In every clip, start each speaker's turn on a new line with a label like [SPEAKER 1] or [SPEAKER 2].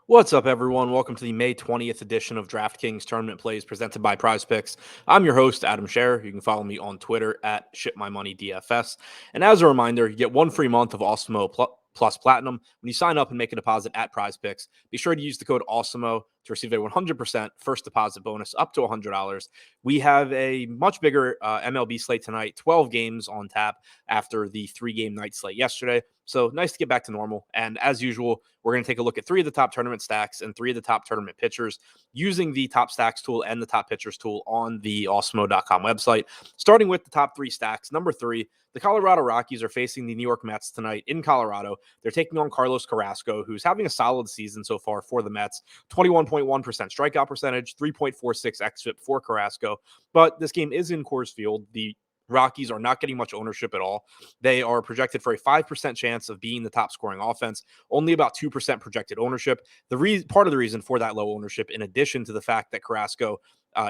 [SPEAKER 1] What's up, everyone? Welcome to the May 20th edition of DraftKings Tournament Plays presented by Prize Picks. I'm your host, Adam Scherer. You can follow me on Twitter at ShipMyMoneyDFS. And as a reminder, you get one free month of Awesemo Plus Platinum when you sign up and make a deposit at Prize Picks. Be sure to use the code Awesemo to receive a 100% first deposit bonus up to $100. We have a much bigger MLB slate tonight, 12 games on tap after the 3-game night slate yesterday. So nice to get back to normal. And as usual, we're going to take a look at 3 of the top tournament stacks and 3 of the top tournament pitchers using the top stacks tool and the top pitchers tool on the Awesemo.com website. Starting with the top 3 stacks. Number 3, the Colorado Rockies are facing the New York Mets tonight in Colorado. They're taking on Carlos Carrasco, who's having a solid season so far for the Mets. 21.1% strikeout percentage, 3.46 xFIP for Carrasco. But this game is in Coors Field. The Rockies are not getting much ownership at all. They are projected for a 5% chance of being the top scoring offense, only about 2% projected ownership. Part of the reason for that low ownership, in addition to the fact that Carrasco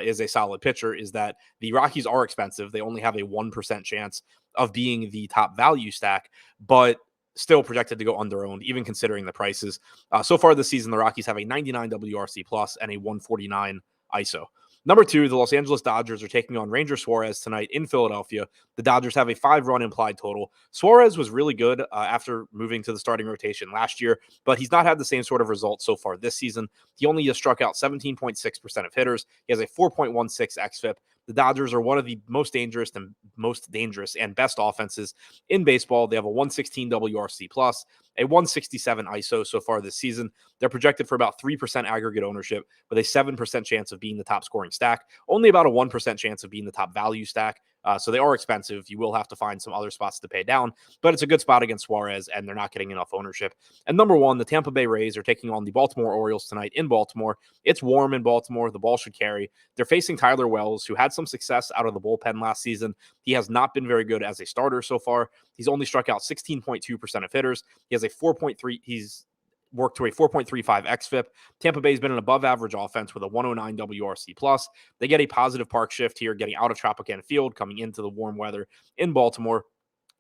[SPEAKER 1] is a solid pitcher, is that the Rockies are expensive. They only have a 1% chance of being the top value stack, but still projected to go under-owned, even considering the prices. So far this season, the Rockies have a 99 WRC plus and a 149 ISO. Number 2, the Los Angeles Dodgers are taking on Ranger Suarez tonight in Philadelphia. The Dodgers have a 5-run implied total. Suarez was really good after moving to the starting rotation last year, but he's not had the same sort of results so far this season. He only has struck out 17.6% of hitters. He has a 4.16 xFIP. The Dodgers are one of the most dangerous and best offenses in baseball. They have a 116 WRC plus, a 167 ISO so far this season. They're projected for about 3% aggregate ownership with a 7% chance of being the top scoring stack, only about a 1% chance of being the top value stack. So they are expensive. You will have to find some other spots to pay down, but it's a good spot against Suarez, and they're not getting enough ownership. And number 1, the Tampa Bay Rays are taking on the Baltimore Orioles tonight in Baltimore. It's warm in Baltimore. The ball should carry. They're facing Tyler Wells, who had some success out of the bullpen last season. He has not been very good as a starter so far. He's only struck out 16.2% of hitters. He has a 4.3. He's worked to a 4.35 xFIP. Tampa Bay's been an above average offense with a 109 WRC plus. They get a positive park shift here, getting out of Tropicana Field, coming into the warm weather in Baltimore.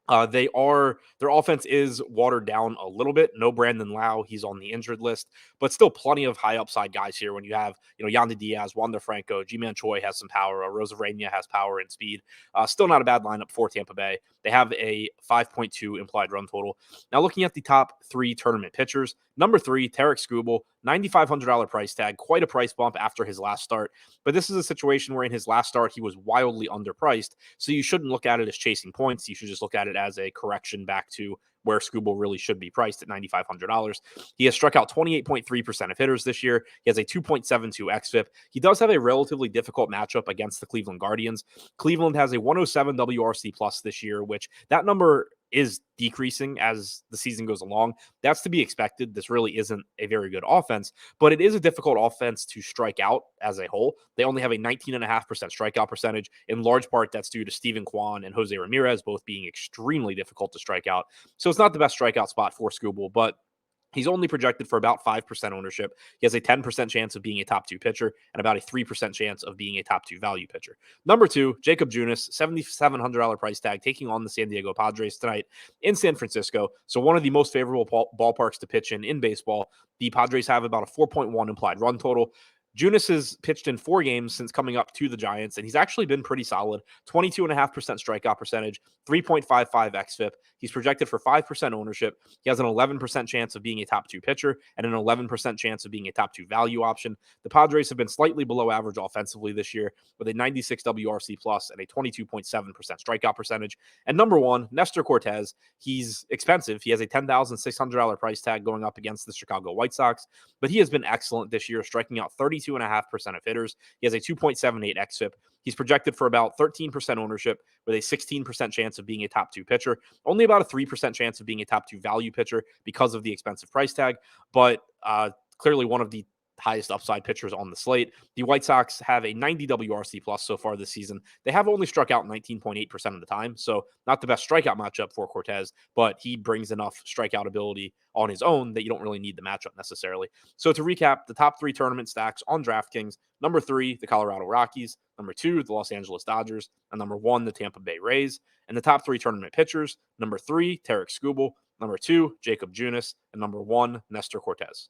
[SPEAKER 1] Their offense is watered down a little bit. No Brandon Lau, he's on the injured list, but still plenty of high upside guys here. When you have, Yandy Diaz, Wander Franco, G-Man Choi has some power, Rosarena has power and speed. Still not a bad lineup for Tampa Bay. They have a 5.2 implied run total. Now looking at the top 3 tournament pitchers, number 3, Tarik Skruble, $9,500 price tag, quite a price bump after his last start. But this is a situation where in his last start, he was wildly underpriced. So you shouldn't look at it as chasing points. You should just look at it as a correction back to where Skruble really should be priced at $9,500. He has struck out 28.3% of hitters this year. He has a 2.72 xFIP. He does have a relatively difficult matchup against the Cleveland Guardians. Cleveland has a 107 WRC plus this year, which that number is decreasing as the season goes along. That's to be expected. This really isn't a very good offense, but it is a difficult offense to strike out as a whole. They only have a 19.5% strikeout percentage. In large part, that's due to Steven Kwan and Jose Ramirez both being extremely difficult to strike out. So it's not the best strikeout spot for Skruble, but he's only projected for about 5% ownership. He has a 10% chance of being a top 2 pitcher and about a 3% chance of being a top 2 value pitcher. Number 2, Jacob Junis, $7,700 price tag, taking on the San Diego Padres tonight in San Francisco. So one of the most favorable ballparks to pitch in baseball. The Padres have about a 4.1 implied run total. Junis has pitched in 4 games since coming up to the Giants, and he's actually been pretty solid. 22.5% strikeout percentage, 3.55 xFIP. He's projected for 5% ownership. He has an 11% chance of being a top 2 pitcher and an 11% chance of being a top 2 value option. The Padres have been slightly below average offensively this year with a 96 WRC plus and a 22.7% strikeout percentage. And number 1, Nestor Cortes. He's expensive. He has a $10,600 price tag going up against the Chicago White Sox, but he has been excellent this year, striking out 32.5% of hitters. He has a 2.78 xFIP. He's projected for about 13% ownership with a 16% chance of being a top 2 pitcher, only about a 3% chance of being a top 2 value pitcher because of the expensive price tag, but clearly one of the highest upside pitchers on the slate. The White Sox have a 90 WRC plus so far this season. They have only struck out 19.8% of the time, so not the best strikeout matchup for Cortes, but he brings enough strikeout ability on his own that you don't really need the matchup necessarily. So to recap, the top 3 tournament stacks on DraftKings: number 3, the Colorado Rockies; number 2, the Los Angeles Dodgers; and number 1, the Tampa Bay Rays. And the top 3 tournament pitchers: number 3, Tarik Skruble; number 2, Jacob Junis; and number 1, Nestor Cortes.